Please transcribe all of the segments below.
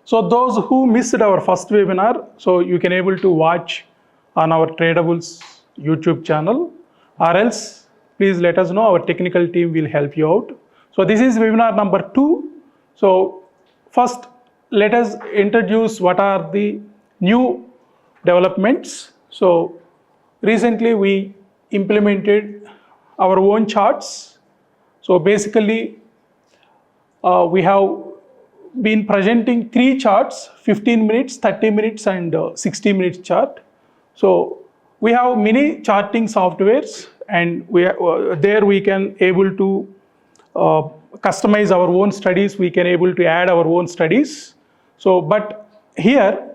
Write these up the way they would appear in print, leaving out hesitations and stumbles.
So those who missed our first webinar, so you can able to watch on our Tradabulls YouTube channel, or else please let us know, our technical team will help you out. So this is webinar number 2. So first let us introduce what are the new developments. So recently we implemented our own charts. So basically we have been presenting 3 charts, 15 minutes, 30 minutes and 60 minutes chart. So we have many charting softwares, and there we can able to customize our own studies, we can able to add our own studies. So but here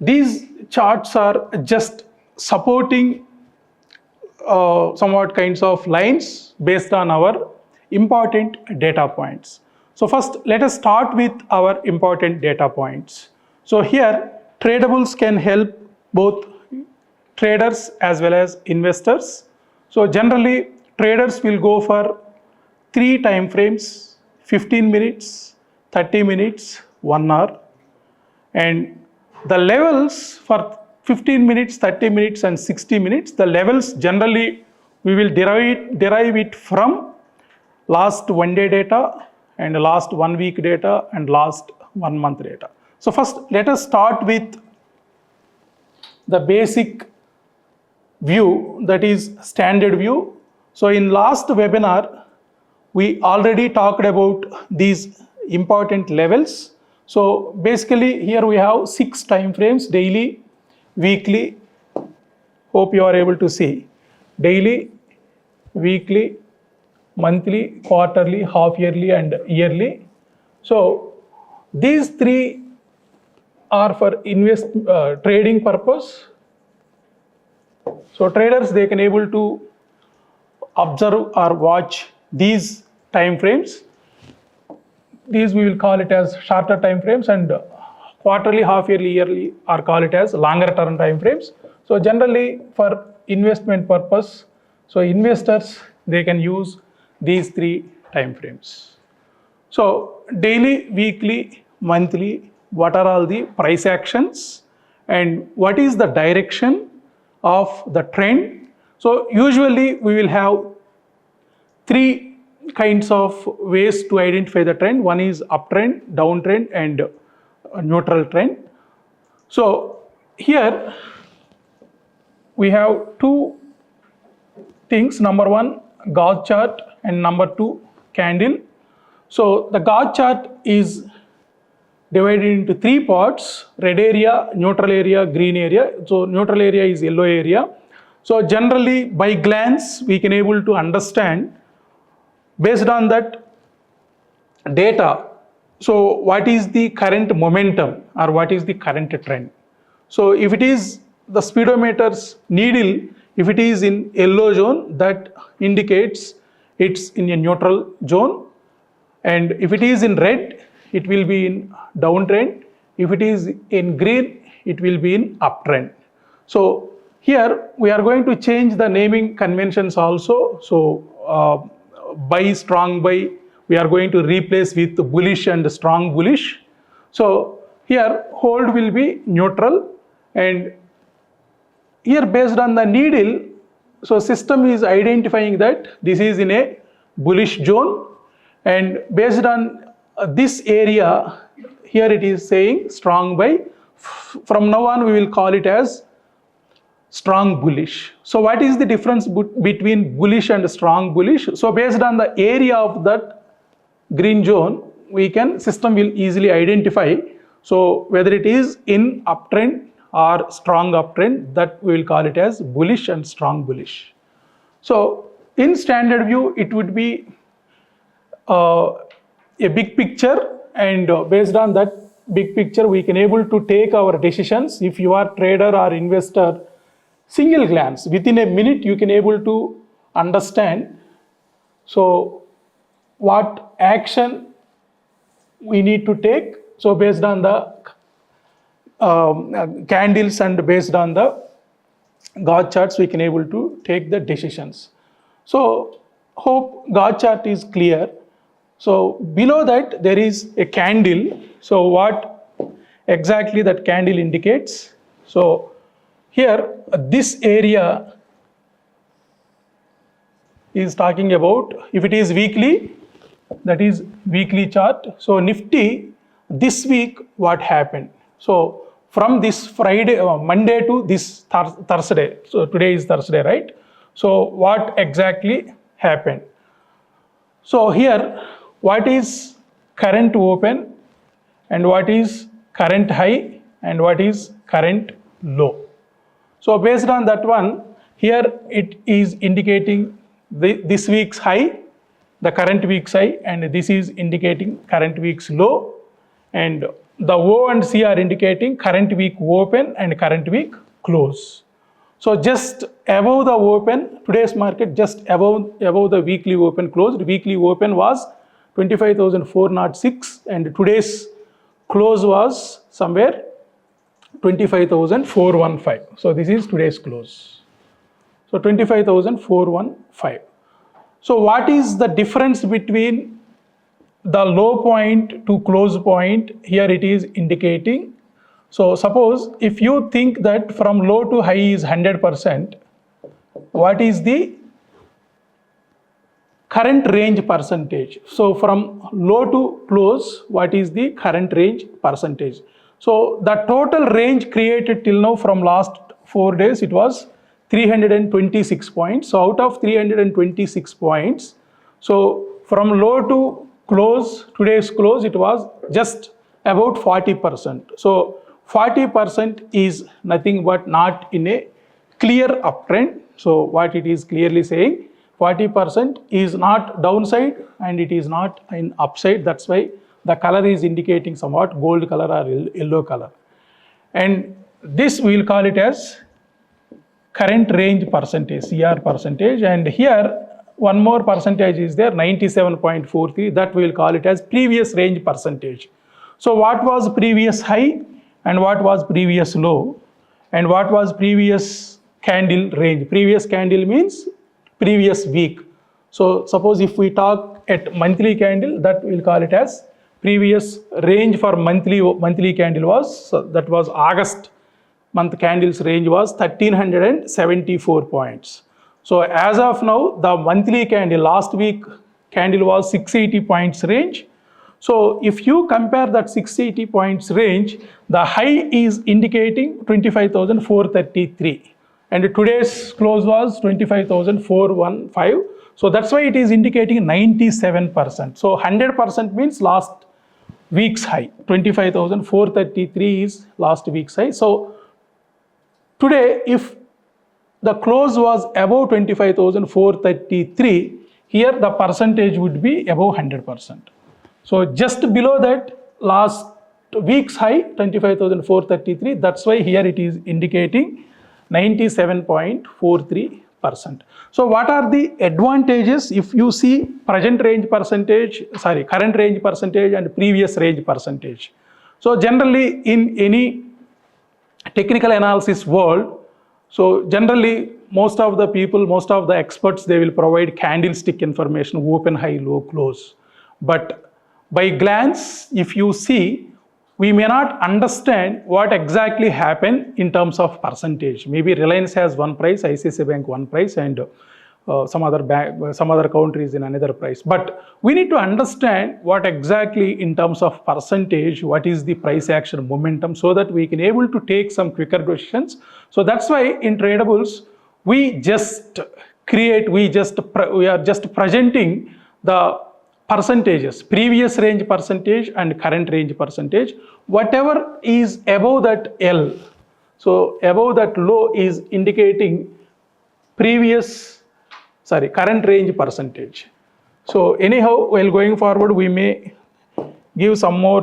these charts are just supporting somewhat kinds of lines based on our important data points. So first let us start with our important data points. So here Tradabulls can help both traders as well as investors. So generally traders will go for 3 time frames: 15 minutes, 30 minutes, 1 hour. And the levels for 15 minutes, 30 minutes and 60 minutes, the levels generally we will derive it from last 1 day data and last 1 week data and last 1 month data. So first let us start with the basic view, that is standard view. So in last webinar we already talked about these important levels. So basically here we have 6 time frames: daily, weekly, hope you are able to see, daily, weekly, monthly, quarterly, half yearly and yearly. So these 3 are for trading purpose. So traders, they can able to observe or watch these time frames. These we will call it as shorter time frames, and quarterly, half yearly, yearly are call it as longer term time frames. So generally for investment purpose, so investors, they can use these 3 time frames. So daily, weekly, monthly, what are all the price actions and what is the direction of the trend. So usually we will have 3 kinds of ways to identify the trend. One is uptrend, downtrend and neutral trend. So here we have 2 things: number 1 gauge chart and number 2 candle. So the gauge chart is divided into 3 parts: red area, neutral area, green area. So neutral area is yellow area. So generally by glance we can able to understand based on that data, so what is the current momentum or what is the current trend. So if it is the speedometer's needle, if it is in yellow zone, that indicates it's in a neutral zone, and if it is in red, it will be in downtrend. If it is in green, it will be in uptrend. So here we are going to change the naming conventions also. So buy, strong buy, we are going to replace with bullish and strong bullish. So here hold will be neutral, and here based on the needle, so system is identifying that this is in a bullish zone, and based on this area here it is saying strong buy. From now on we will call it as strong bullish. So what is the difference between bullish and strong bullish? So based on the area of that green zone, system will easily identify, so whether it is in uptrend or strong uptrend, that we will call it as bullish and strong bullish. So in standard view it would be a big picture, and based on that big picture we can able to take our decisions. If you are trader or investor, single glance, within a minute you can able to understand so what action we need to take. So based on the candles and based on the gauge charts we can able to take the decisions. So hope gauge chart is clear. So below that there is a candle. So what exactly that candle indicates. So here this area is talking about, if it is weekly, that is weekly chart. So Nifty this week what happened? So from this Friday, Monday to this Thursday. So today is Thursday, right? So what exactly happened? So here what is current open and what is current high and what is current low? So based on that one, here it is indicating this week's high, the current week's high, and this is indicating current week's low, and the O and C are indicating current week open and current week close. So just above the open, today's market just above the weekly open closed. Weekly open was 25,406 and today's close was somewhere 25,415. So this is today's close. So 25,415. So what is the difference between the low point to close point? Here it is indicating. So suppose if you think that from low to high is 100%, what is the current range percentage? So from low to close, what is the current range percentage? So the total range created till now from last 4 days, it was 326 points. So out of 326 points, so from low to close, today's close, it was just about 40%. So 40% is nothing but not in a clear uptrend. So what it is clearly saying, 40% is not downside and it is not in upside. That's why the color is indicating somewhat gold color or yellow color. And this we will call it as current range percentage, CR percentage. And here one more percentage is there, 97.43, that we will call it as previous range percentage. So what was previous high and what was previous low and what was previous candle range? Previous candle means previous week. So suppose if we talk at monthly candle, that we will call it as previous range for monthly candle was, so that was August month candles range was 1374 points. So as of now, the monthly candle, last week candle was 680 points range. So if you compare that 680 points range, the high is indicating 25,433 and today's close was 25,415. So that's why it is indicating 97%. So 100% means last week's high. 25,433 is last week's high. So today, if the close was above 25,433, here the percentage would be above 100%. So just below that last week's high, 25,433, that's why here it is indicating 97.43%. So what are the advantages if you see current range percentage and previous range percentage? So generally in any technical analysis world, so generally most of the people, most of the experts, they will provide candlestick information, open, high, low, close. But by glance, if you see, we may not understand what exactly happened in terms of percentage. Maybe Reliance has one price, ICICI Bank one price, and some other country is in another price. But we need to understand what exactly in terms of percentage, what is the price action momentum, so that we can able to take some quicker decisions. So that's why in Tradabulls, we are just presenting the percentages, previous range percentage and current range percentage. Whatever is above that L, so above that low is indicating current range percentage. So anyhow, while going forward, we may give some more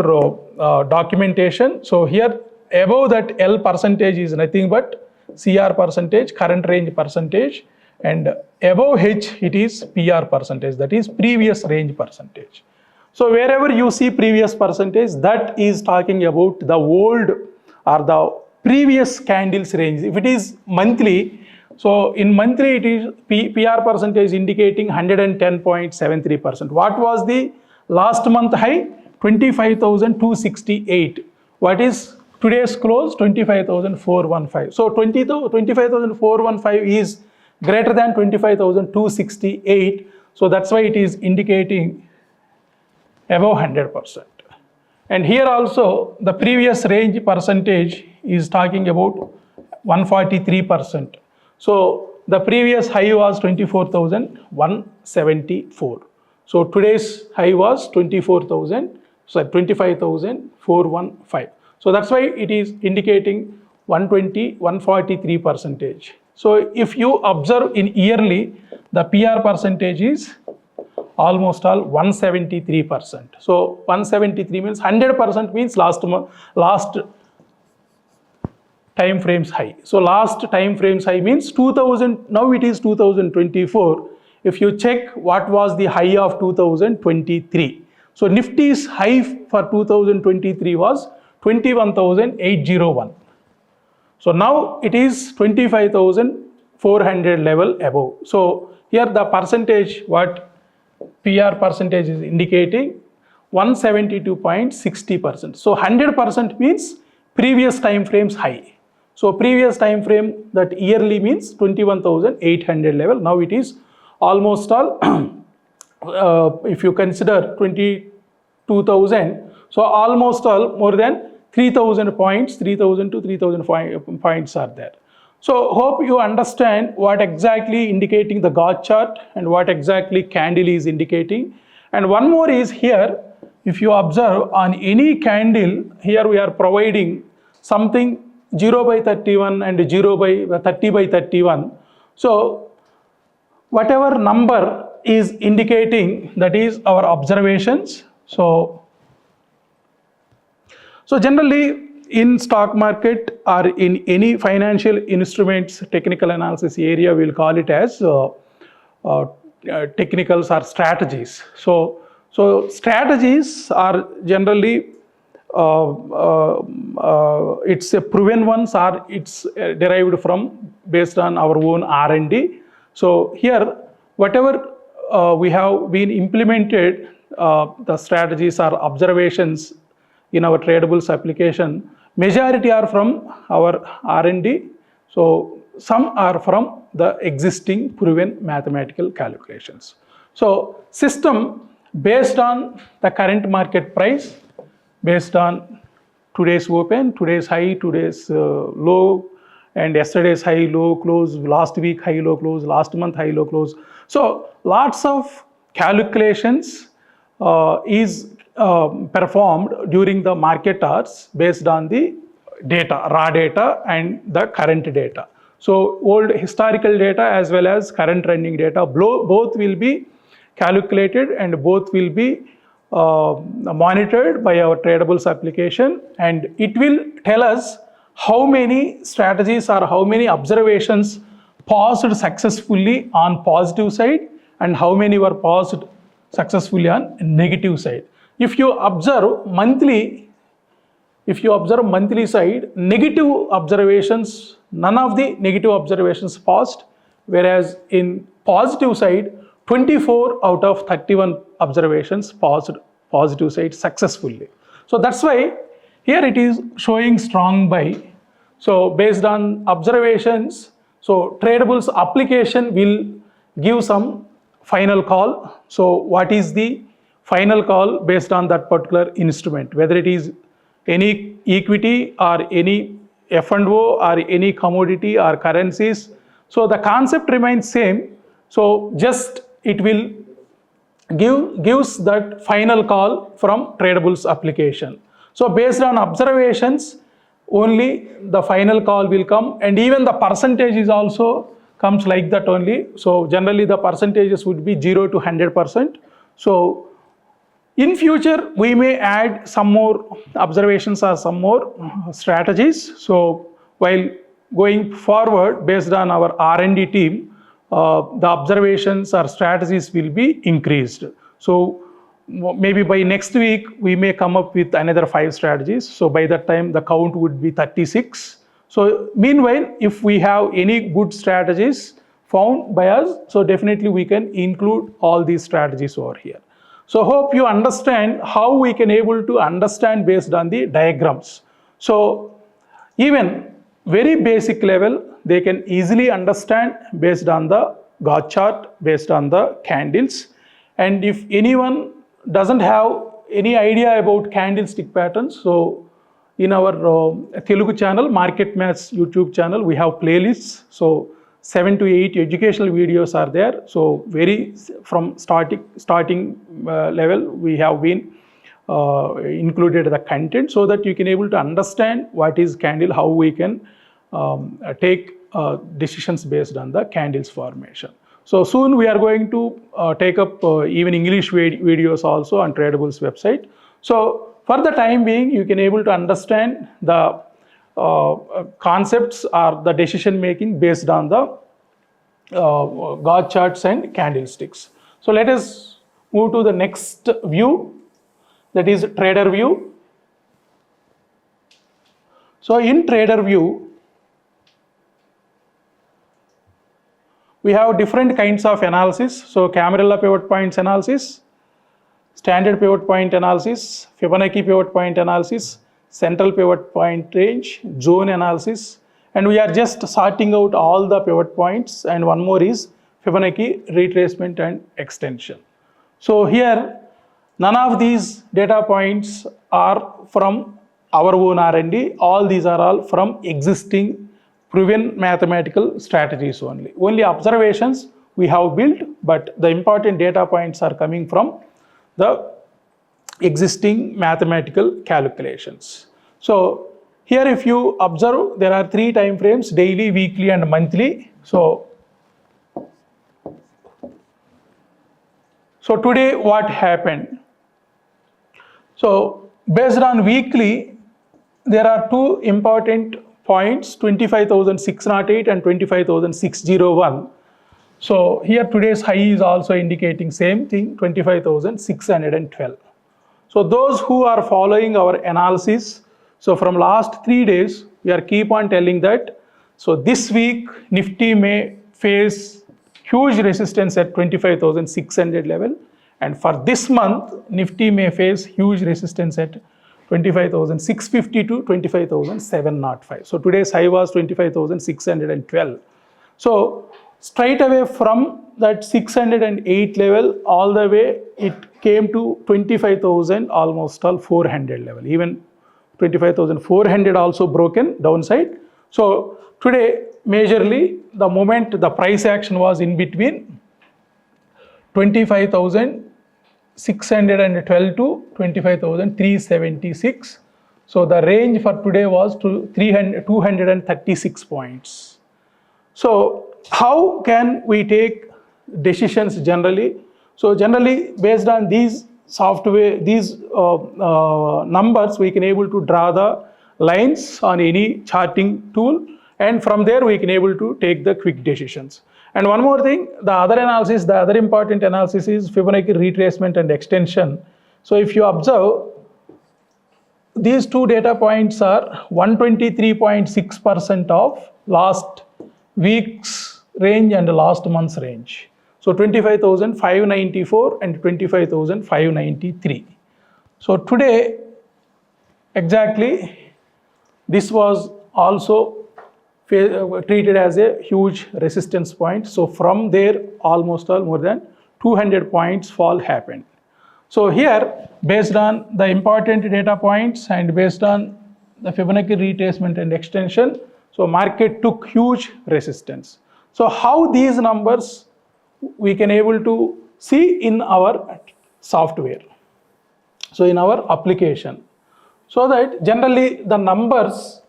documentation. So here above that L percentage is nothing but CR percentage, current range percentage, and above H it is PR percentage, that is previous range percentage. So wherever you see previous percentage, that is talking about the old or the previous candles range. If it is monthly, so in monthly it is PR percentage indicating 110.73%. What was the last month high? 25,268. What is today's close 25,415. So 25,415 is greater than 25,268. So that's why it is indicating above 100%. And here also the previous range percentage is talking about 143%. So the previous high was 24,174. So today's high was 25,415. So that's why it is indicating 143%. So if you observe in yearly, the PR percentage is almost all 173%. So 173 means 100% means last time frames high. So last time frames high means 2000, now it is 2024. If you check what was the high of 2023. So Nifty's high for 2023 was 21,801. So now it is 25,400 level above. So here the percentage, what PR percentage is indicating 172.60%. So 100% means previous time frames high. So previous time frame that yearly means 21,800 level. Now it is almost all, if you consider 22,000, so almost all more than 3,000 points, 3,000 to 3,000 points are there. So hope you understand what exactly indicating the God chart and what exactly candle is indicating. And one more is here, if you observe on any candle, here we are providing something 0 by 31 and 0 by 30 by 31. So whatever number is indicating, that is our observations. So generally in stock market or in any financial instruments technical analysis area, we'll call it as technicals or strategies. So strategies are generally it's a proven ones, or it's derived from based on our own R&D. So here whatever we have been implemented, the strategies or observations in our Tradabulls application, majority are from our R&D. So some are from the existing proven mathematical calculations. So system based on the current market price, based on today's open, today's high, today's low, and yesterday's high, low, close, last week high, low, close, last month high, low, close. So lots of calculations is performed during the market hours based on the data, raw data and the current data. So old historical data as well as current running data, both will be calculated and both will be monitored by our Tradabulls application, and it will tell us how many strategies or how many observations paused successfully on positive side and how many were paused successfully on negative side. If you observe monthly side, negative observations, none of the negative observations paused, whereas in positive side, 24 out of 31 observations paused positive side successfully. So that's why here it is showing strong buy. So based on observations, so Tradabulls application will give some final call. So what is the final call based on that particular instrument, whether it is any equity or any F&O or any commodity or currencies. So the concept remains same. So just it will gives that final call from Tradabulls application. So based on observations, only the final call will come, and even the percentage is also comes like that only. So generally the percentages would be 0 to 100%. So in future we may add some more observations or some more strategies. So while going forward, based on our R&D team, the observations or strategies will be increased. So maybe by next week we may come up with another 5 strategies. So by that time the count would be 36. So meanwhile, if we have any good strategies found by us, so definitely we can include all these strategies over here. So hope you understand how we can able to understand based on the diagrams. So even very basic level, they can easily understand based on the God chart, based on the candles. And if anyone doesn't have any idea about candlestick patterns, so in our Telugu channel, Market Maths YouTube channel, we have playlists. So 7 to 8 educational videos are there. So very from starting level, we have been included the content so that you can able to understand what is candle, how we can take decisions based on the candles formation. So soon we are going to take up even English videos also on Tradabulls website. So for the time being, you can able to understand the concepts or the decision making based on the God charts and candlesticks. So let us move to the next view, that is trader view. So in trader view, we have different kinds of analysis. So Camarilla pivot points analysis, standard pivot point analysis, Fibonacci pivot point analysis, central pivot point range, zone analysis, and we are just sorting out all the pivot points, and one more is Fibonacci retracement and extension. So here none of these data points are from our own R&D, all these are all from existing proven mathematical strategies only. Only observations we have built, but the important data points are coming from the existing mathematical calculations. So here if you observe, there are 3 time frames, daily, weekly and monthly. So today what happened? So based on weekly, there are 2 important points, 25,608 and 25,601. So here today's high is also indicating same thing, 25,612. So those who are following our analysis, so from last 3 days, we are keep on telling that, so this week Nifty may face huge resistance at 25,600 level, and for this month Nifty may face huge resistance at 25,650 to 25,705. So today's high was 25,612. So straight away from that 608 level all the way it came to 25,000 almost all 400 level. Even 25,400 also broken downside. So today majorly the moment the price action was in between 25,612 to 25,376. So the range for today was to 236 points. So how can we take decisions generally? So generally based on these software, these numbers, we can able to draw the lines on any charting tool, and from there we can able to take the quick decisions. And one more thing, the other analysis, the other important analysis is Fibonacci retracement and extension. So if you observe, these 2 data points are 123.6% of last week's range and last month's range. So 25,594 and 25,593. So today exactly this was also treated as a huge resistance point. So from there almost all more than 200 points fall happened. So here based on the important data points and based on the Fibonacci retracement and extension, so market took huge resistance. So how these numbers we can able to see in our software, so in our application, so that generally the numbers,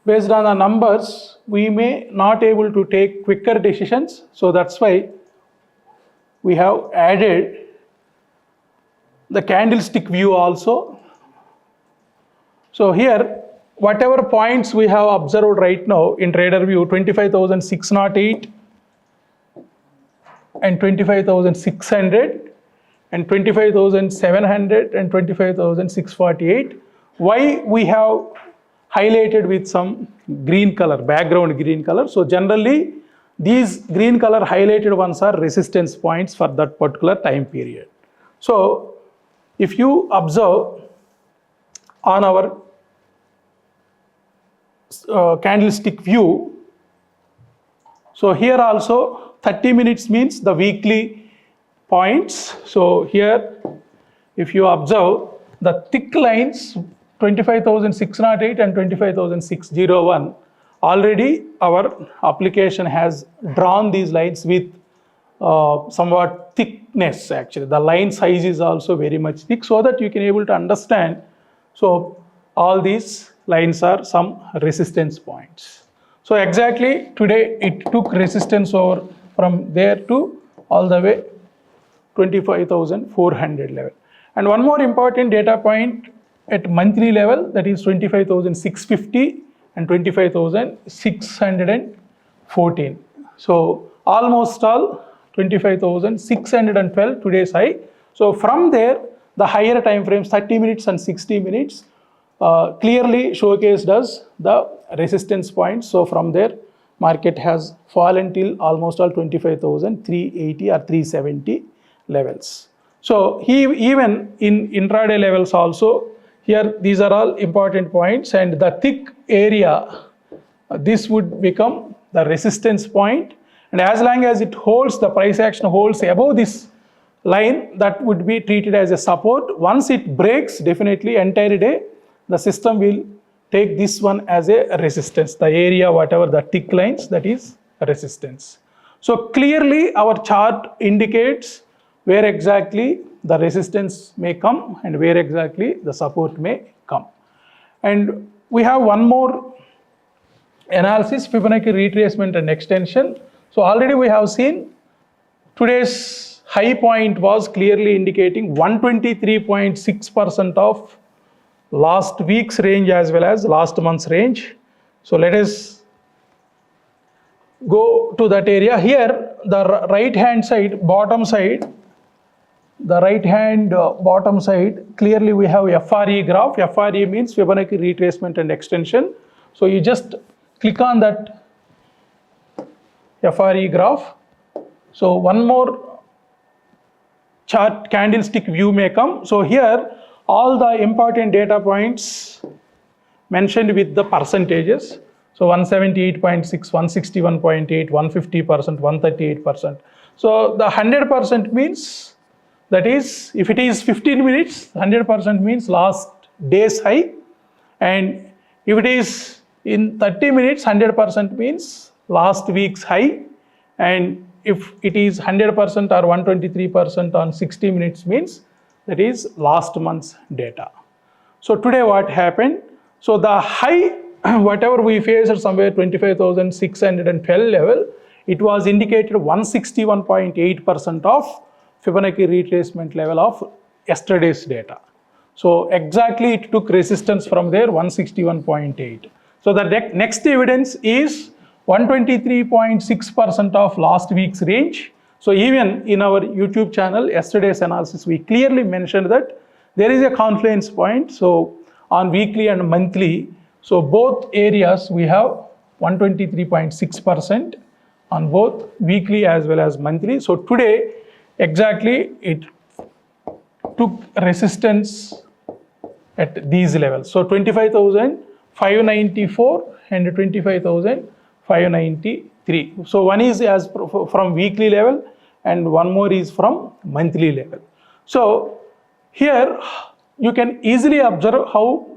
based on the numbers we may not able to take quicker decisions. So that's why we have added the candlestick view also. So here whatever points we have observed right now in trader view, 25,608 and 25,600 and 25,700 and 25,648, why we have highlighted with some green color, background green color. So generally these green color highlighted ones are resistance points for that particular time period. So if you observe on our candlestick view. So here also 30 minutes means the weekly points. So here if you observe the thick lines 25,608 and 25,601, already our application has drawn these lines with somewhat thickness. Actually the line size is also very much thick, so that you can able to understand. So all these lines are some resistance points. So exactly today it took resistance over from there to all the way 25,400 level. And one more important data point at monthly level, that is 25,650 and 25,614. So almost all 25,612 today's high. So from there the higher time frames 30 minutes and 60 minutes clearly showcased us the resistance points. So from there market has fallen till almost all 25,380 or 370 levels. So even in intraday levels also, here these are all important points, and the thick area, this would become the resistance point, and as long as it holds, the price action holds above this line, that would be treated as a support. Once it breaks, definitely entire day the system will take this one as a resistance, the area whatever the thick lines, that is resistance. So clearly our chart indicates where exactly the resistance may come and where exactly the support may come. And we have one more analysis, Fibonacci retracement and extension. So already we have seen today's high point was clearly indicating 123.6% of last week's range as well as last month's range. So let us go to that area. Here the right hand side, bottom side, the right hand bottom side, clearly we have FRE graph. FRE means Fibonacci retracement and extension. So you just click on that FRE graph. So one more chart candlestick view may come. So here all the important data points mentioned with the percentages. So 178.6, 161.8, 150%, 138%. So the 100% means, that is, if it is 15 minutes, 100% means last day's high, and if it is in 30 minutes, 100% means last week's high, and if it is 100% or 123% on 60 minutes means that is last month's data. So today what happened? So the high, whatever we faced somewhere 25,612 level, it was indicated 161.8% of Fibonacci retracement level of yesterday's data. So exactly it took resistance from there 161.8. So the next evidence is 123.6% of last week's range. So even in our YouTube channel, yesterday's analysis, we clearly mentioned that there is a confluence point. So on weekly and monthly, so both areas we have 123.6% on both weekly as well as monthly. So today exactly it took resistance at these levels. So 25,594 and 25,593. So one is as from weekly level and one more is from monthly level. So here you can easily observe how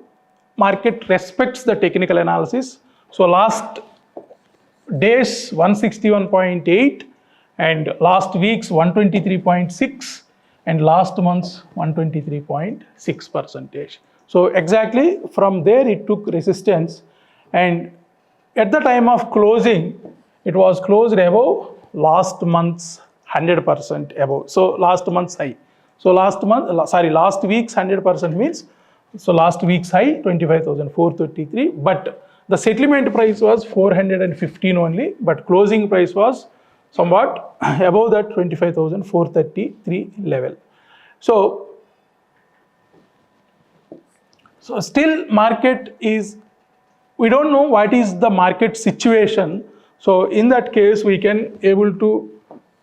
market respects the technical analysis. So last day's 161.8 and last week's 123.6 and last month's 123.6%. So exactly from there it took resistance, and at the time of closing it was closed above last month's 100% above. So last month's high. So last week's 100% means, so last week's high 25,433, but the settlement price was 415 only, but closing price was somewhat above that 25,433 level. So still market is, we don't know what is the market situation. So in that case we can able to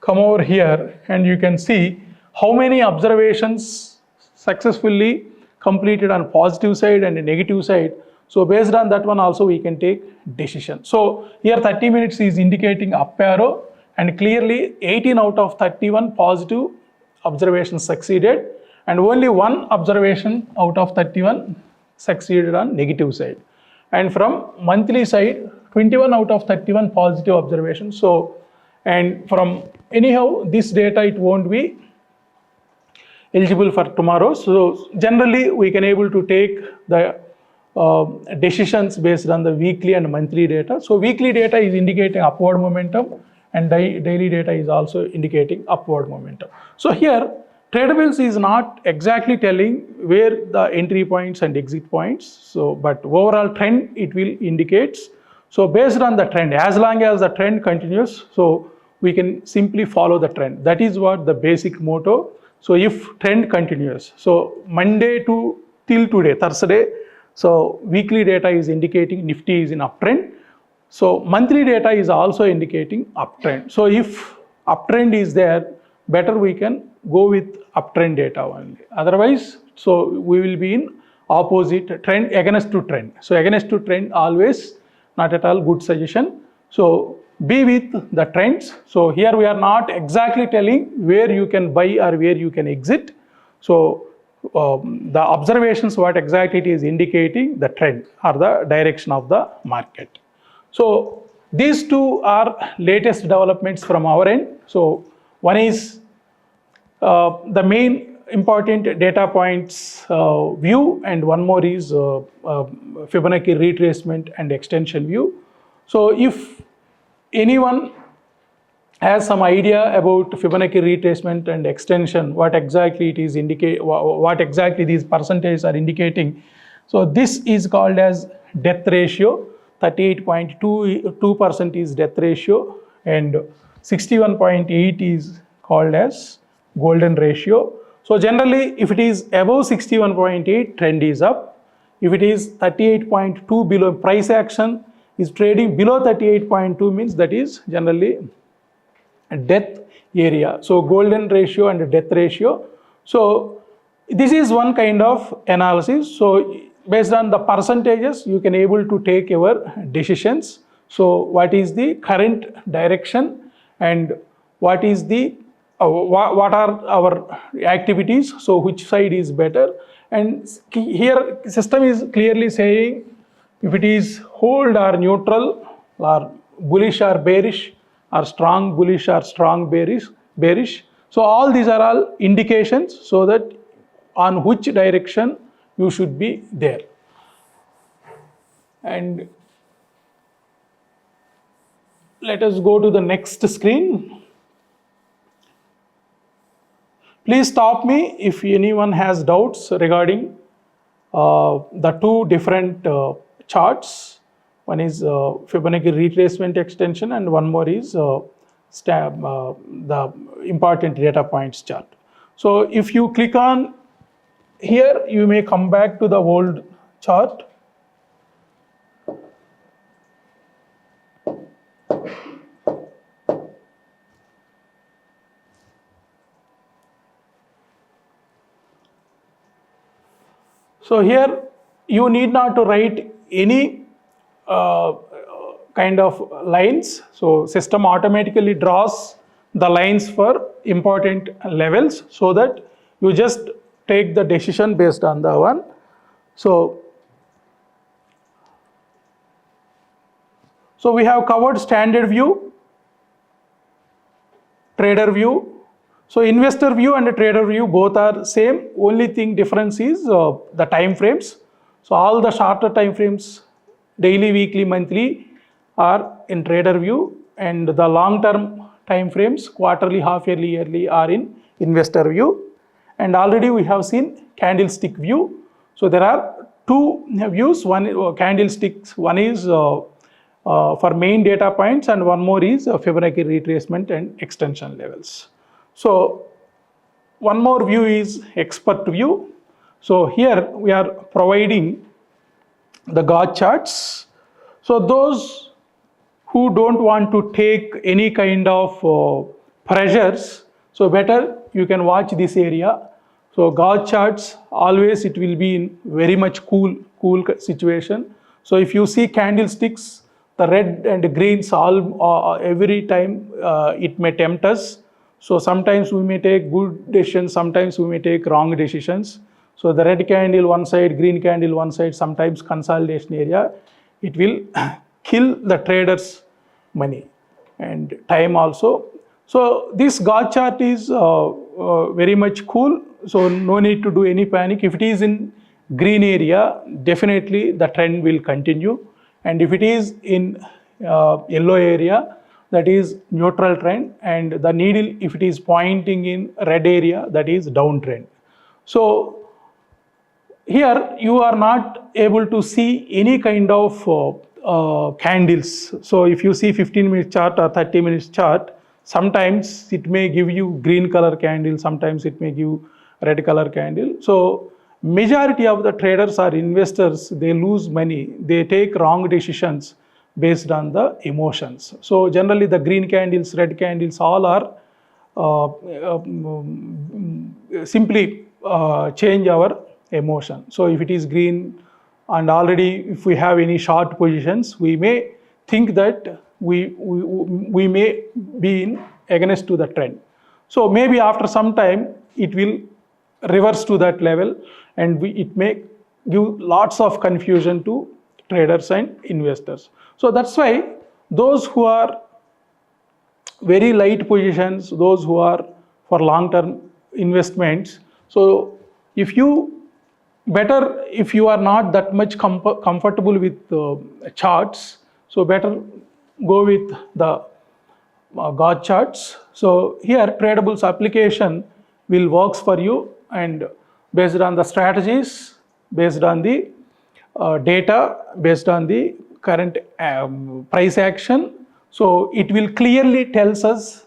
come over here and you can see how many observations successfully completed on positive side and negative side. So based on that one also we can take decision. So here 30 minutes is indicating up arrow, and clearly 18 out of 31 positive observations succeeded, and only one observation out of 31 succeeded on negative side. And from monthly side, 21 out of 31 positive observations. So, and from anyhow this data it won't be eligible for tomorrow. So generally we can able to take the decisions based on the weekly and monthly data. So weekly data is indicating upward momentum, and daily data is also indicating upward momentum. So here Tradabulls is not exactly telling where the entry points and exit points. So but overall trend it will indicates. So based on the trend, as long as the trend continues, so we can simply follow the trend. That is what the basic motto. So if trend continues, so Monday to till today, Thursday, so weekly data is indicating Nifty is in uptrend. So monthly data is also indicating uptrend. So if uptrend is there, better we can go with uptrend data only. Otherwise, so we will be in opposite trend, against to trend. So against to trend always not at all good suggestion. So be with the trends. So here we are not exactly telling where you can buy or where you can exit. So the observations what exactly it is indicating the trend or the direction of the market. So these two are latest developments from our end. So one is the main important data points view, and one more is Fibonacci retracement and extension view. So if anyone has some idea about Fibonacci retracement and extension, what exactly it is what exactly these percentages are indicating. So this is called as death ratio. 38.22% is death ratio, and 61.8 is called as golden ratio. So generally if it is above 61.8, trend is up. If it is 38.2 below, price action is trading below 38.2 means that is generally a death area. So golden ratio and death ratio. So this is one kind of analysis. So based on the percentages you can able to take your decisions. So what is the current direction and what is the what are our activities, so which side is better. And here system is clearly saying if it is hold or neutral or bullish or bearish or strong bullish or strong bearish. So all these are all indications so that on which direction you should be there. And let us go to the next screen. Please stop me if anyone has doubts regarding the two different charts. One is Fibonacci retracement extension, and one more is the important data points chart. So if you click on here, you may come back to the old chart. So here you need not to write any kind of lines. So system automatically draws the lines for important levels so that you just take the decision based on the one. So we have covered standard view, trader view. So investor view and trader view both are same. Only thing difference is the time frames. So all the shorter time frames, daily, weekly, monthly, are in trader view, and the long term time frames, quarterly, half yearly, yearly, are in investor view. And already we have seen candlestick view. So there are two views. One candlesticks. One is for main data points, and one more is Fibonacci retracement and extension levels. So one more view is expert view. So here we are providing the God charts. So those who don't want to take any kind of pressures, so better you can watch this area. So gauge charts, always it will be in very much cool situation. So if you see candlesticks, the red and greens every time it may tempt us. So sometimes we may take good decisions, sometimes we may take wrong decisions. So the red candle one side, green candle one side, sometimes consolidation area, it will kill the traders' money and time also. So this gauge chart is very much cool. So no need to do any panic. If it is in green area, definitely the trend will continue. And if it is in yellow area, that is neutral trend. And the needle, if it is pointing in red area, that is downtrend. So here you are not able to see any kind of candles. So if you see 15-minute chart or 30-minute chart, sometimes it may give you green color candle, sometimes it may give red color candle. So majority of the traders or investors, they lose money, they take wrong decisions based on the emotions. So generally the green candles, red candles, all are simply change our emotion. So if it is green and already if we have any short positions, we may think that we may be in against to the trend. So maybe after some time it will reverse to that level, and it may give lots of confusion to traders and investors. So that's why those who are very light positions, those who are for long-term investments, so if you are not that much comfortable with charts, so better go with the gauge charts. So here Tradabulls application will works for you, and based on the strategies, based on the data, based on the current price action, so it will clearly tells us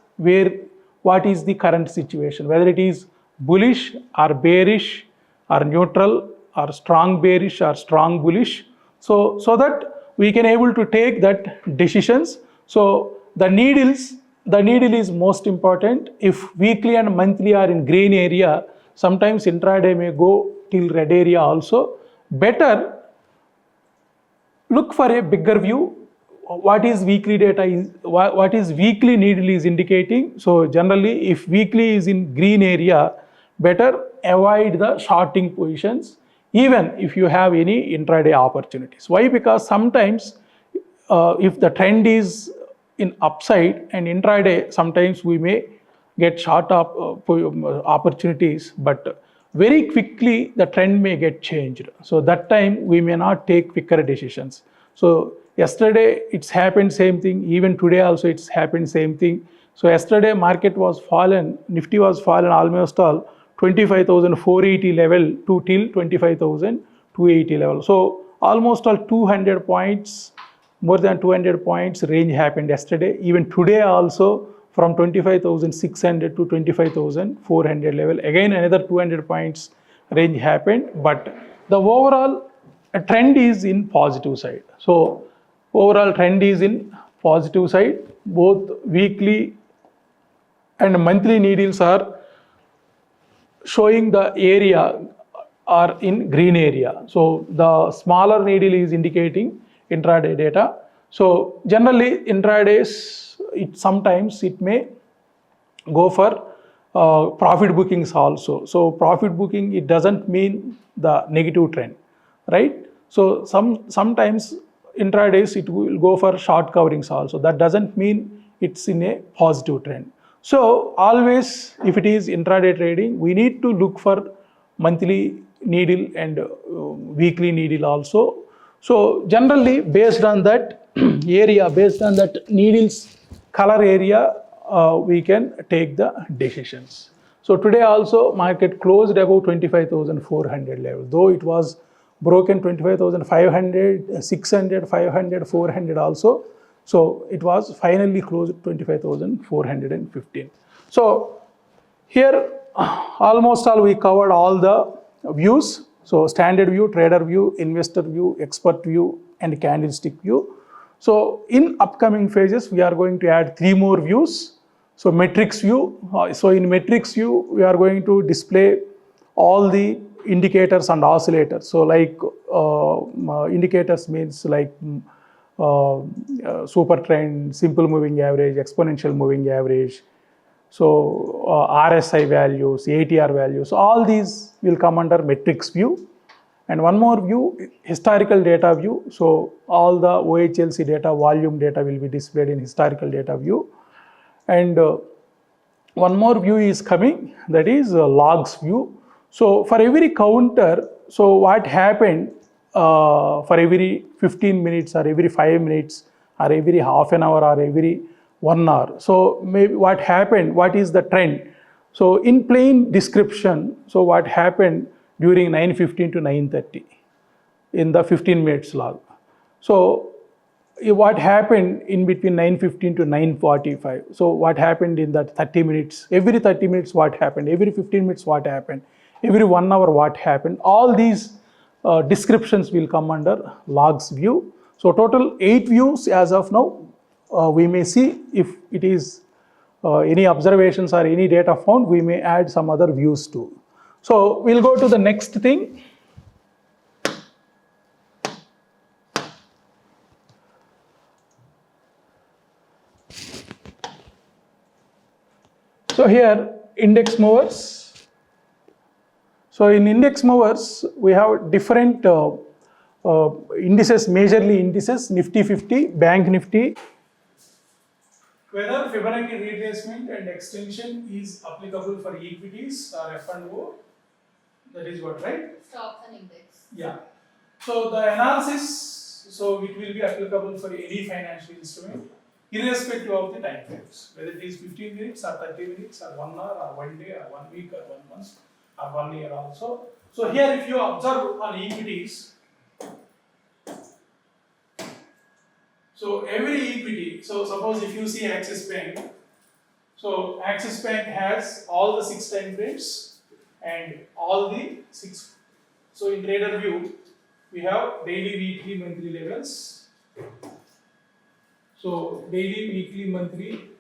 what is the current situation, whether it is bullish or bearish or neutral or strong bearish or strong bullish, so that we can able to take that decisions. So the needle is most important. If weekly and monthly are in green area, sometimes intraday may go till red area also. Better look for a bigger view. What is weekly data is, what is weekly needle is indicating. So generally if weekly is in green area, better avoid the shorting positions, even if you have any intraday opportunities. Why? Because sometimes if the trend is in upside and intraday, sometimes we may get short opportunities, but very quickly the trend may get changed. So that time we may not take quicker decisions. So yesterday it's happened same thing, even today also it's happened same thing. So yesterday market was fallen, Nifty was fallen almost all 25,480 level to till 25,280 level. So almost all 200 points, more than 200 points range happened yesterday. Even today also from 25,600 to 25,400 level, again another 200 points range happened, but the overall trend is in positive side. So overall trend is in positive side. Both weekly and monthly needles are showing the area are in green area. So the smaller needle is indicating intraday data. So generally intradays, sometimes it may go for profit bookings also. So profit booking, it doesn't mean the negative trend, right? So sometimes intradays it will go for short coverings also. That doesn't mean it's in a positive trend. So always if it is intraday trading, we need to look for monthly needle and weekly needle also. So generally based on that area, based on that needles color area, we can take the decisions. So today also market closed above 25,400 level, though it was broken 25,500, 600, 500, 400 also. So it was finally closed 25,415. So here almost all we covered all the views. So standard view, trader view, investor view, expert view, and candlestick view. So in upcoming phases, we are going to add 3 more views. So matrix view. So in matrix view, we are going to display all the indicators and oscillators. So like indicators means like super trend, simple moving average, exponential moving average. So RSI values, ATR values, all these will come under metrics view. And one more view, historical data view. So all the OHLC data, volume data will be displayed in historical data view. And one more view is coming, that is logs view. So for every counter, so what happened for every 15 minutes or every 5 minutes or every half an hour or every 1 hour. So maybe what happened, what is the trend? So in plain description, so what happened during 9:15 to 9:30 in the 15 minutes log. So what happened in between 9:15 to 9:45. So what happened in that 30 minutes, every 30 minutes what happened, every 15 minutes what happened, every 1 hour what happened. All these descriptions will come under logs view. So total 8 views as of now. We may see if it is any observations or any data found, we may add some other views too. So we'll go to the next thing. So here index movers. So in index movers, we have different indices, majorly indices, Nifty 50, Banknifty. Whether Fibonacci retracement and extension is applicable for equities or F&O, that is what, right? Stocks and index. Yeah. So the analysis, so it will be applicable for any financial instrument, irrespective of the time frames, whether it is 15 minutes or 30 minutes or 1 hour or 1 day or 1 week or 1 month or 1 year also. So here if you observe on equities, so every equity, so suppose if you see Axis Bank, so Axis Bank has all the 6 time frames and all the 6. So in trader view, we have daily, weekly, monthly levels. So daily, weekly, monthly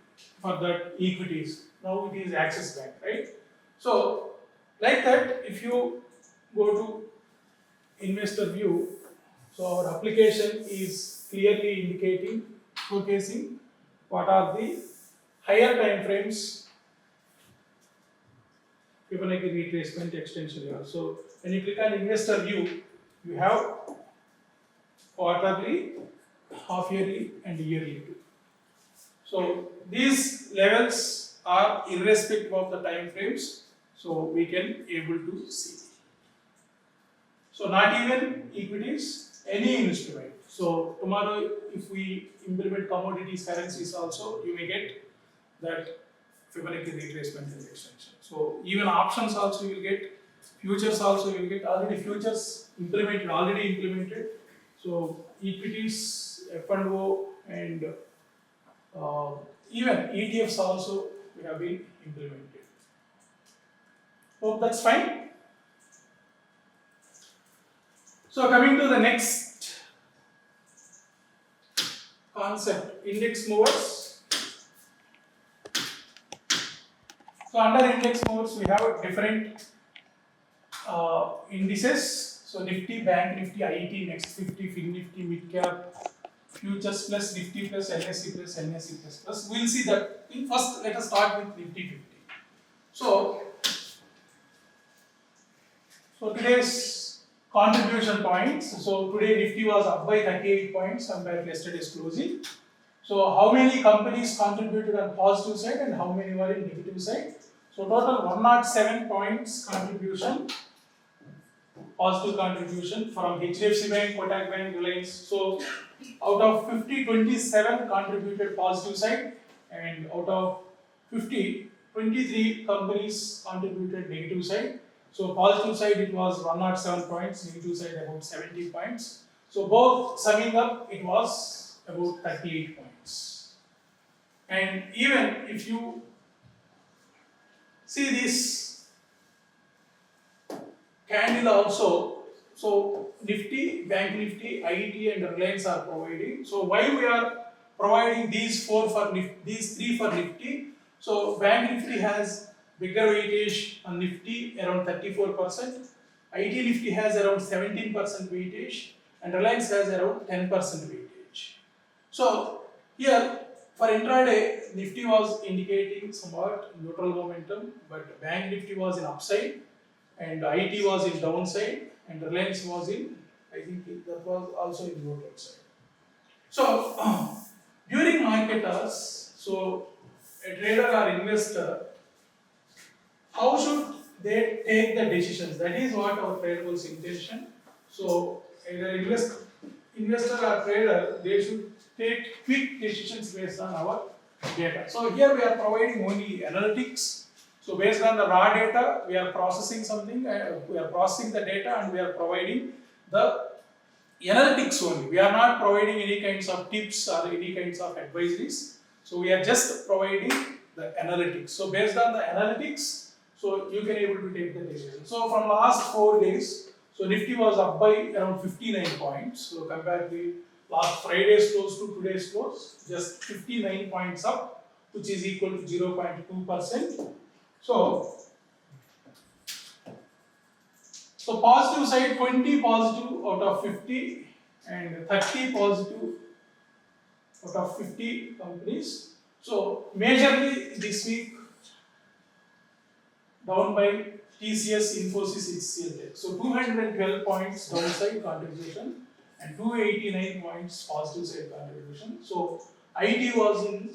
for that equities. Now it is Axis Bank, right? So like that, if you go to investor view, so our application is clearly indicating, showcasing what are the higher time frames, Fibonacci retracement, extension level. So when you click on investor view, you have quarterly, half yearly and yearly. So these levels are irrespective of the time frames, so we can able to see. So not even equities, any instrument. So tomorrow if we implement commodities, currencies also, you may get that Fibonacci retracement and extension. So even options also you will get, futures also you will get, already futures already implemented. So equities, F&O and even ETFs also we have been implemented. Hope that's fine. So coming to the next concept, index movers. So under index movers, we have different indices. So Nifty, Banknifty, IT, Next 50, Finnifty, Midcap, Futures plus Nifty plus NSE plus NSE plus plus. We'll see that. First, let us start with Nifty 50. So today's contribution points. So today Nifty was up by 38 points compared to yesterday's closing. So how many companies contributed on positive side and how many were in negative side? So total 107 points contribution, positive contribution from HDFC Bank, Kotak Bank, Reliance. So out of 50, 27 contributed positive side, and out of 50, 23 companies contributed negative side. So positive side it was 107 points, negative side about 70 points. So both summing up it was about 38 points. And even if you see this candle also, so Nifty, Bank Nifty, IT and Reliance are providing. So why we are providing these three for Nifty? So Bank Nifty has bigger weightage on Nifty around 34%. IT Nifty has around 17% weightage and Reliance has around 10% weightage. So here for intraday, Nifty was indicating somewhat neutral momentum, but Bank Nifty was in upside and IT was in downside and Reliance was in, I think that was also in neutral side. So during market hours, so a trader or investor, how should they take the decisions? That is what our Tradabulls intention. So either investor or trader, they should take quick decisions based on our data. So here we are providing only analytics. So based on the raw data, we are processing something, we are processing the data and we are providing the analytics only. We are not providing any kinds of tips or any kinds of advisories. So we are just providing the analytics. So based on the analytics, so you can able to take the decision. So from last 4 days, so Nifty was up by around 59 points. So compared to last Friday's close to today's close, just 59 points up, which is equal to 0.2%. So positive side 20 positive out of 50 and 30 positive out of 50 companies. So majorly this week down by TCS, Infosys, HCL Tech. So 212 points downside contribution and 289 points positive side contribution. So IT was in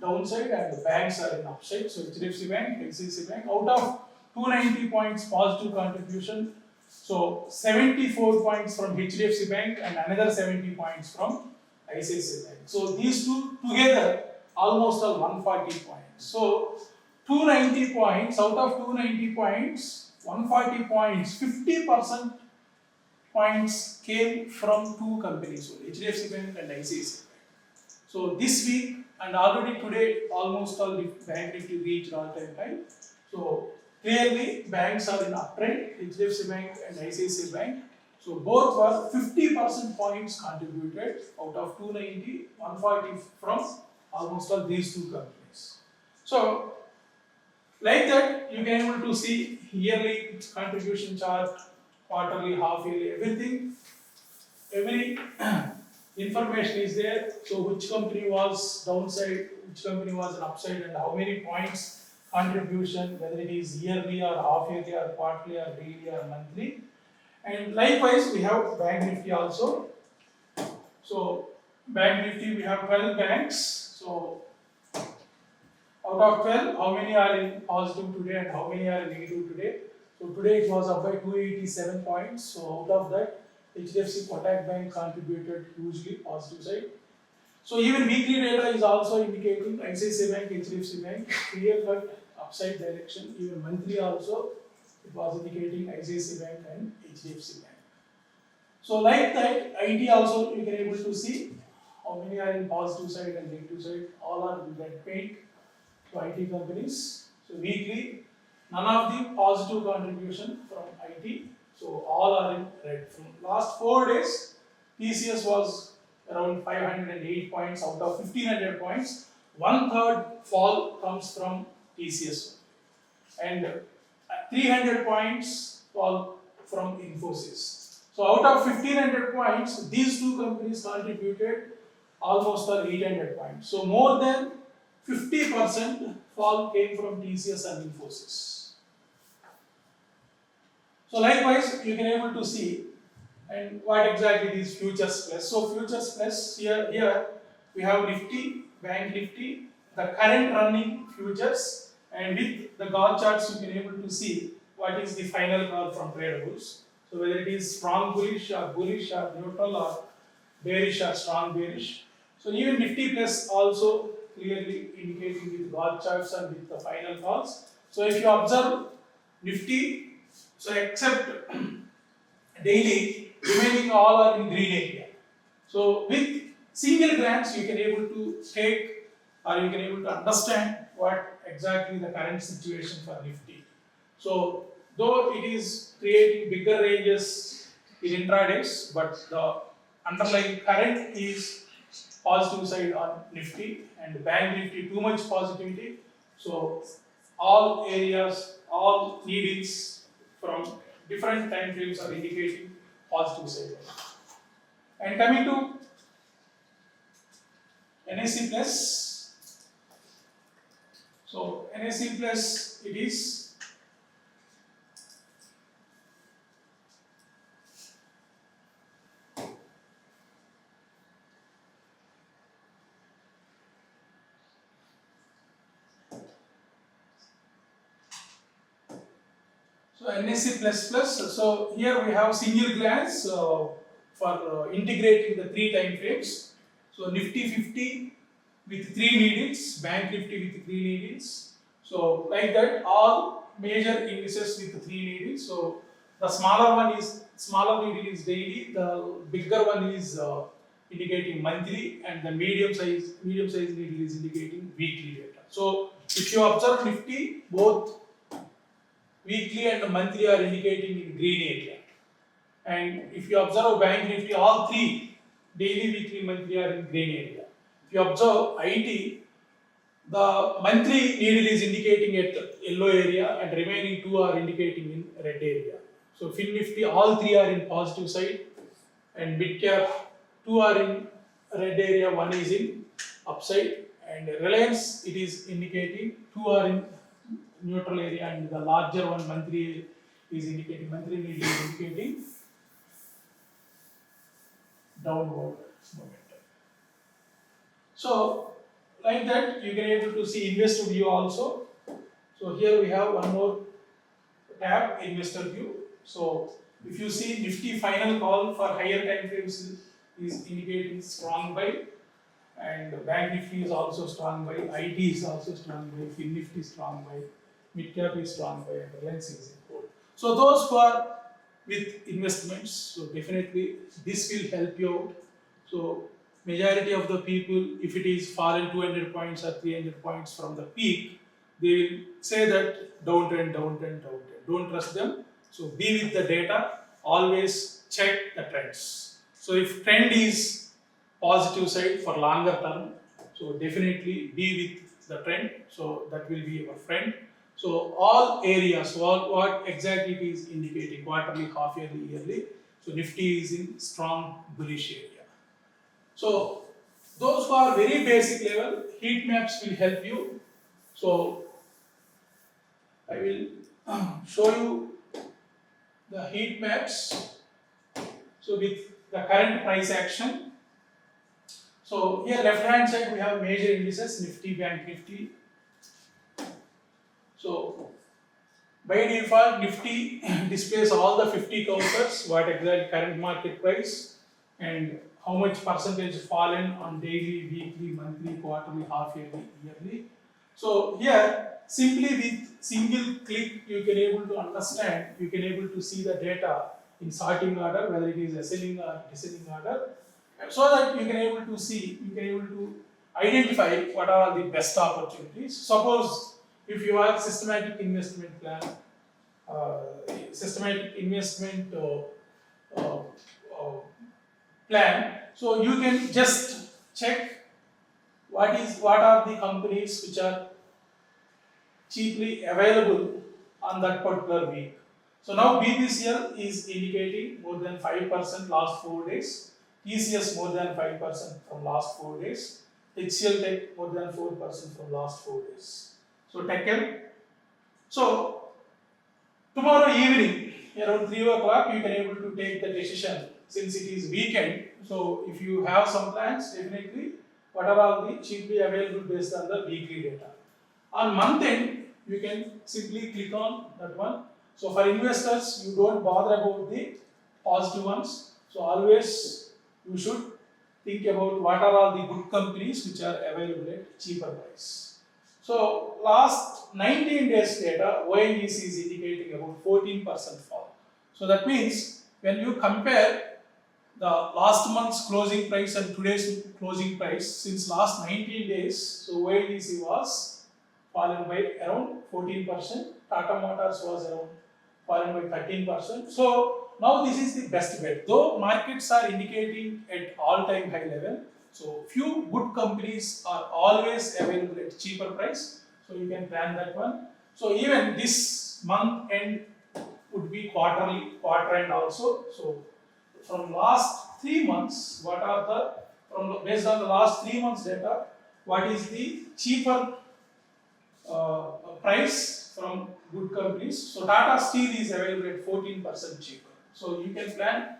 downside and the banks are in upside. So HDFC Bank, ICICI Bank, out of 290 points positive contribution, so 74 points from HDFC Bank and another 70 points from ICICI Bank. So these two together almost 140 points. So 290 points, out of 290 points, 140 points, 50% points came from two companies, so HDFC Bank and ICICI Bank. So this week and already today, almost all Bank Nifty reached all-time high. So clearly, banks are in uptrend, HDFC Bank and ICICI Bank. So both were 50% points contributed out of 290, 140 from almost all these two companies. So like that, you can able to see yearly contribution chart, quarterly, half yearly, everything. Every information is there. So which company was downside, which company was an upside, and how many points contribution, whether it is yearly or half yearly or quarterly or daily or monthly. And likewise, we have Bank Nifty also. So Bank Nifty, we have 12 banks. So out of 12, how many are in positive today and how many are in negative today? So today it was up by 287 points. So out of that, HDFC Kotak Bank contributed hugely positive side. So even weekly data is also indicating ICICI Bank, HDFC Bank, clear cut upside direction. Even monthly also, it was indicating ICICI Bank and HDFC Bank. So like that, IT also you can able to see how many are in positive side and negative side. All are in red paint to IT companies. So weekly, none of the positive contribution from IT. So all are in red. From last 4 days, TCS was around 508 points out of 1500 points. 1/3 fall comes from TCS. And 300 points fall from Infosys. So out of 1500 points, these two companies contributed almost 800 points. So more than 50% fall came from TCS and Infosys. So likewise, you can able to see and what exactly is futures plus. So futures plus here we have Nifty, Bank Nifty, the current running futures, and with the Gaddam charts you can able to see what is the final call from Tradabulls. So whether it is strong bullish or neutral or bearish or strong bearish. So even Nifty plus also clearly indicating with Gaddam charts and with the final calls. So if you observe Nifty, so except daily, remaining all are in green area. So with single glance, you can able to take or you can able to understand what exactly the current situation for Nifty. So though it is creating bigger ranges in intradays, but the underlying current is positive side on Nifty and Bank Nifty too much positivity. So all areas, all needles from different time frames are indicating positive side. And coming to NAC plus, so NAC plus it is NSC plus plus. So here we have single glance for integrating the three time frames. So Nifty 50 with 3 needles, Bank Nifty with 3 needles. So like that, all major indices with 3 needles. So the smaller needle is daily, the bigger one is indicating monthly, and the medium size needle is indicating weekly data. So if you observe Nifty, both weekly and monthly are indicating in green area. And if you observe Bank Nifty, all three, daily, weekly, monthly are in green area. If you observe IT, the monthly needle is indicating at yellow area and remaining two are indicating in red area. So Fin Nifty, all three are in positive side, and mid cap, two are in red area, one is in upside, and Reliance, it is indicating two are in neutral area, and the larger one monthly is indicating, monthly needle is indicating downward momentum. So like that you can able to see investor view also. So here we have one more tab, investor view. So if you see Nifty final call for higher time frames is indicating strong buy, and Bank Nifty is also strong buy, IT is also strong buy, Fin Nifty is strong buy, mid cap is strong buy, and Reliance is in hold. So those who are with investments, so definitely this will help you out. So majority of the people, if it is fallen 200 points or 300 points from the peak, they will say that downtrend, downtrend, downtrend. Don't trust them. So be with the data. Always check the trends. So if trend is positive side for longer term, so definitely be with the trend. So that will be your friend. So all areas, what exactly it is indicating, quarterly, half yearly, yearly. So Nifty is in strong bullish area. So those who are very basic level, heat maps will help you. So I will show you the heat maps. So with the current price action. So here left hand side we have major indices, Nifty, Bank Nifty. So by default Nifty displays all the 50 counters, what exact current market price and how much percentage fallen on daily, weekly, monthly, quarterly, half yearly, yearly. So here simply with single click you can able to understand, you can able to see the data in sorting order, whether it is ascending or descending order, so that you can able to see, you can able to identify what are the best opportunities. Suppose if you have systematic investment plan, plan, so you can just check what are the companies which are cheaply available on that particular week. So now BPCL is indicating more than 5% last 4 days, TCS more than 5% from last 4 days, HCL Tech more than 4% from last 4 days. So Techem. So tomorrow evening around 3 o'clock you can able to take the decision, since it is weekend. So if you have some plans, definitely what are all the cheaply available based on the weekly data. On month end you can simply click on that one. So for investors, you don't bother about the positive ones. So always you should think about what are all the good companies which are available at cheaper price. So last 19 days data, ONGC is indicating about 14% fall. So that means when you compare the last month's closing price and today's closing price, since last 19 days, so ONGC was fallen by around 14%, Tata Motors was around fallen by 13%. So now this is the best bet. Though markets are indicating at all-time high level, so few good companies are always available at cheaper price. So you can plan that one. So even this month end would be quarter end also. So from last 3 months, what are based on the last 3 months data, what is the cheaper price from good companies? So Tata Steel is available at 14% cheaper. So you can plan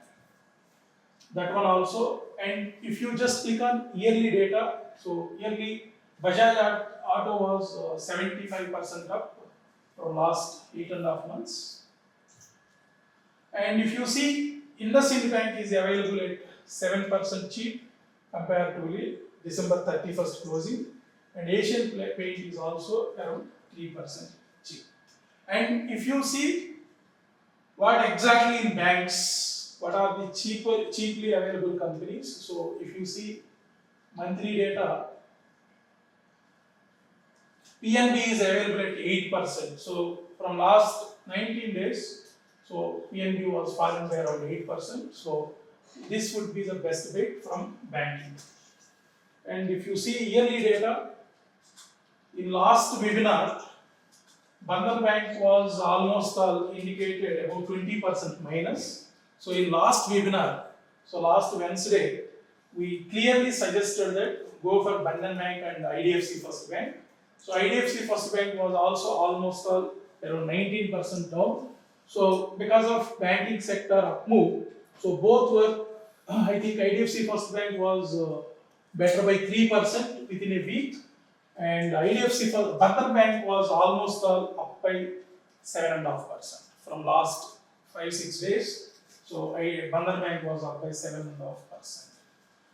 that one also. And if you just click on yearly data, so yearly Bajaj Auto was 75% up from last 8.5 months. And if you see, IndusInd Bank is available at 7% cheap comparatively December 31st closing, and Asian Paint is also around 3% cheap. And if you see what exactly in banks, what are the cheaply available companies? So if you see monthly data, PNB is available at 8%. So from last 19 days, so PNB was fallen by around 8%. So this would be the best bet from banking. And if you see yearly data, in last webinar, Bandhan Bank was almost indicated about 20% minus. So in last webinar, so last Wednesday, we clearly suggested that go for Bandhan Bank and IDFC First Bank. So IDFC First Bank was also almost around 19% down. So because of banking sector up move, so both were, I think IDFC First Bank was better by 3% within a week, and IDFC First Bandhan Bank was almost up by 7.5% from last 5-6 days. So Bandhan Bank was up by 7.5%.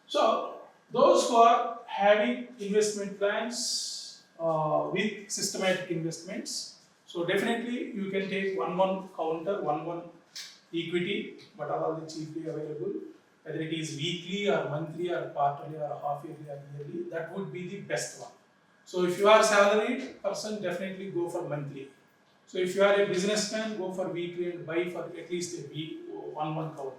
So those who are having investment plans with systematic investments, so definitely you can take 1-1 counter, 1-1 equity, what are all the cheaply available, whether it is weekly or monthly or quarterly or half yearly or yearly, that would be the best one. So if you are a salaried person, definitely go for monthly. So if you are a businessman, go for weekly and buy for at least a week, 1-1 counter.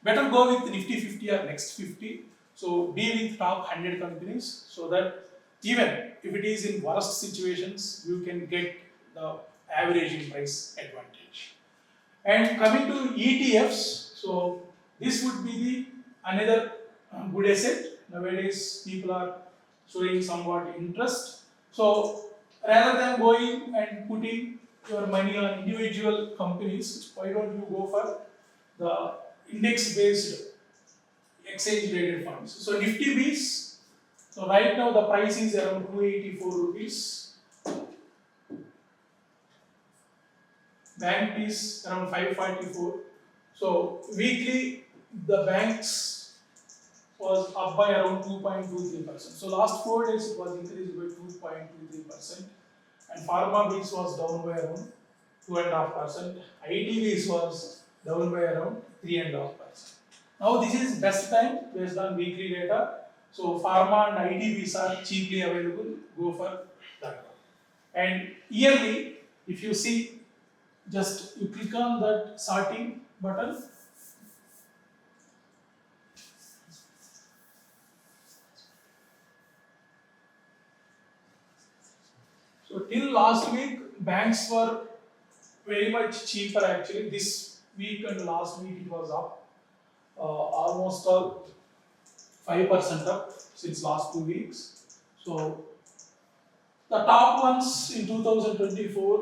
Better go with Nifty 50 or Next 50. So be with top 100 companies, so that even if it is in worst situations, you can get the averaging price advantage. And coming to ETFs, so this would be the another good asset. Nowadays, people are showing somewhat interest. So rather than going and putting your money on individual companies, why don't you go for the index-based exchange traded funds? So Nifty Bs, so right now the price is around 284 rupees. Bank is around 544. So weekly the banks was up by around 2.23%. So last 4 days it was increased by 2.23%, and Pharma Bs was down by around 2.5%. ITVs was down by around 3.5%. Now this is best time based on weekly data. So Pharma and ITVs are cheaply available. Go for that one. And yearly, if you see, just you click on that sorting button. So till last week, banks were very much cheaper actually. This week and last week it was up almost 5% up since last 2 weeks. So the top ones in 2024,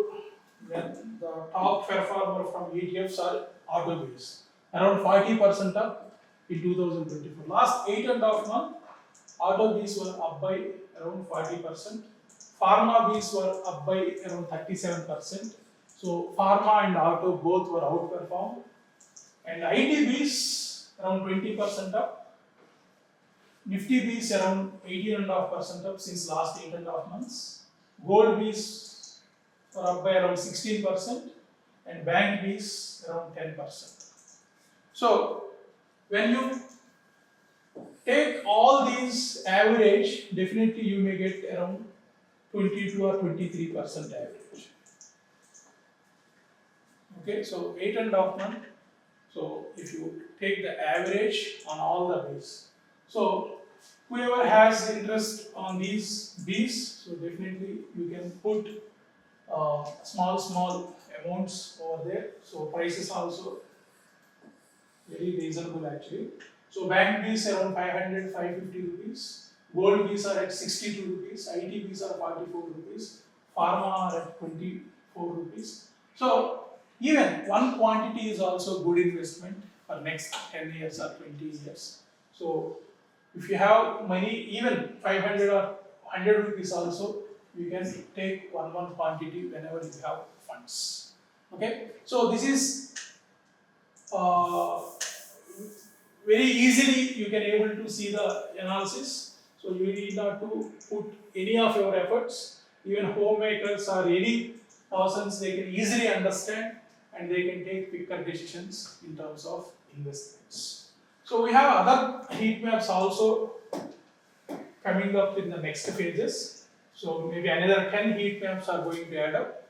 when the top performer from ETFs are auto based, around 40% up in 2024. Last 8.5 months, auto Bs were up by around 40%. Pharma Bs were up by around 37%. So pharma and auto both were outperformed. And IT Bs around 20% up. Nifty Bs around 18.5% up since last 8.5 months. Gold Bs were up by around 16%, and bank Bs around 10%. So when you take all these average, definitely you may get around 22 or 23% average. Okay, so 8.5 months. So if you take the average on all the Bs, so whoever has interest on these Bs, so definitely you can put small amounts over there. So prices also very reasonable actually. So bank bees around 500, 550 rupees. Gold bees are at 62 rupees. IT bees are 44 rupees. Pharma are at 24 rupees. So even one quantity is also good investment for next 10 years or 20 years. So if you have money, even 500 or 100 rupees also, you can take one quantity whenever you have funds. Okay, so this is very easily you can able to see the analysis. So you need not to put any of your efforts. Even homemakers or any persons, they can easily understand and they can take quicker decisions in terms of investments. So we have other heat maps also coming up in the next phases. So maybe another 10 heat maps are going to add up.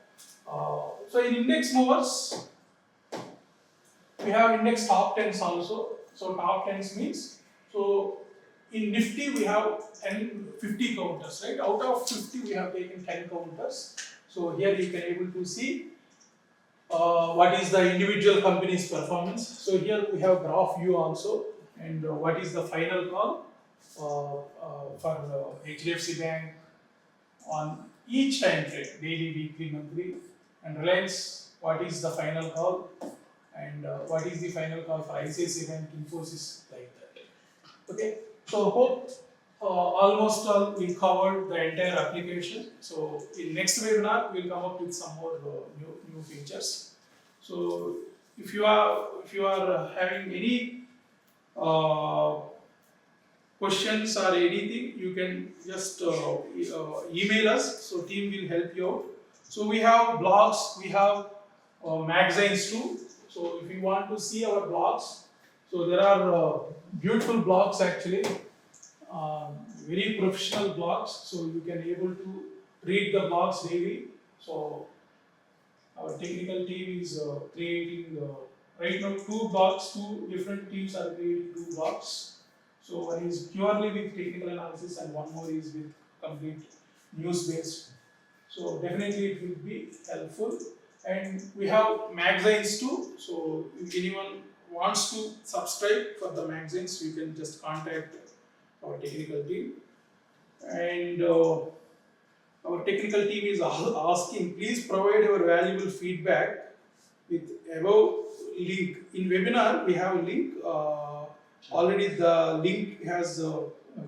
So in index movers, we have index top 10s also. So top 10s means, so in Nifty we have 50 counters, right? Out of 50 we have taken 10 counters. So here you can able to see what is the individual company's performance. So here we have graph view also, and what is the final call for HDFC Bank on each time frame, daily, weekly, monthly, and Reliance, what is the final call, and what is the final call for ICICI Bank, Infosys, like that. Okay, so hope almost all we covered the entire application. So in next webinar we'll come up with some more new features. So if you are having any questions or anything, you can just email us. So team will help you out. So we have blogs, we have magazines too. So if you want to see our blogs, so there are beautiful blogs actually, very professional blogs. So you can able to read the blogs daily. So our technical team is creating right now two different teams are creating 2 blogs. So one is purely with technical analysis and one more is with complete news based. So definitely it will be helpful. And we have magazines too. So if anyone wants to subscribe for the magazines, you can just contact our technical team. And our technical team is asking, please provide your valuable feedback with above link. In webinar, we have a link. Already the link has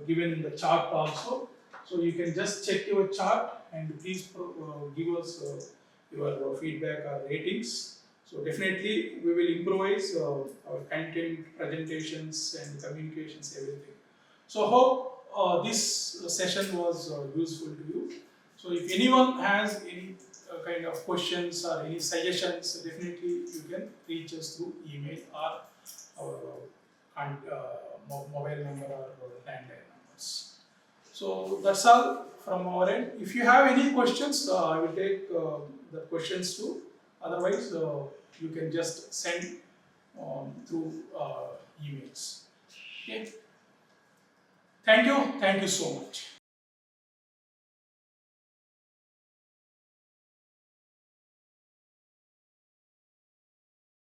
given in the chart also. So you can just check your chart and please give us your feedback or ratings. So definitely we will improvise our content, presentations and communications, everything. So hope this session was useful to you. So if anyone has any kind of questions or any suggestions, definitely you can reach us through email or our mobile number or landline numbers. So that's all from our end. If you have any questions, I will take the questions too. Otherwise, you can just send through emails. Okay. Thank you so much.